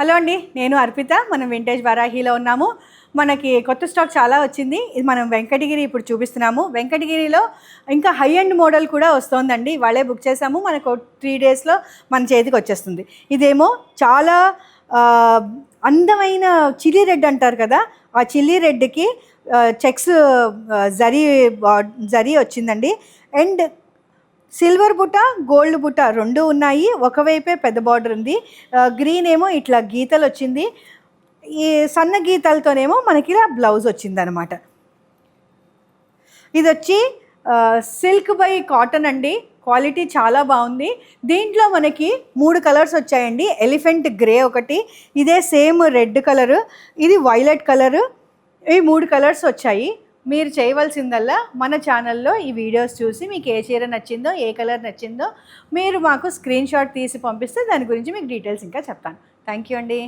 Hello అండి, నేను అర్పిత. మనం వింటేజ్ వారాహిలో ఉన్నాము. మనకి కొత్త స్టాక్ చాలా వచ్చింది. ఇది మనం వెంకటగిరి ఇప్పుడు చూపిస్తున్నాము. వెంకటగిరిలో ఇంకా హై ఎండ్ మోడల్ కూడా వస్తుందండి. వాళ్ళే బుక్ చేసాము. మనకు 3 డేస్లో మన చేతికి వచ్చేస్తుంది. ఇదేమో చాలా అందమైన చిల్లీ రెడ్ అంటారు కదా, ఆ చిల్లీ రెడ్కి చెక్స్ జరీ వచ్చిందండి. అండ్ సిల్వర్ బుట్ట, గోల్డ్ బుట్ట రెండు ఉన్నాయి. ఒకవైపే పెద్ద బార్డర్ ఉంది. గ్రీన్ ఏమో ఇట్లా గీతలు వచ్చింది. ఈ సన్న గీతలతోనేమో మనకి ఇలా బ్లౌజ్ వచ్చింది అనమాట. ఇది వచ్చి సిల్క్ బై కాటన్ అండి. క్వాలిటీ చాలా బాగుంది. దీంట్లో మనకి 3 కలర్స్ వచ్చాయండి. ఎలిఫెంట్ గ్రే ఒకటి, ఇదే సేమ్ రెడ్ కలరు, ఇది వైలెట్ కలరు. ఈ 3 కలర్స్ వచ్చాయి. మీరు చేయవలసిందల్లా మన ఛానల్లో ఈ వీడియోస్ చూసి మీకు ఏ చీర నచ్చిందో, ఏ కలర్ నచ్చిందో మీరు మాకు స్క్రీన్ షాట్ తీసి పంపిస్తే దాని గురించి మీకు డీటెయిల్స్ ఇంకా చెప్తాను. థ్యాంక్ యూ అండి.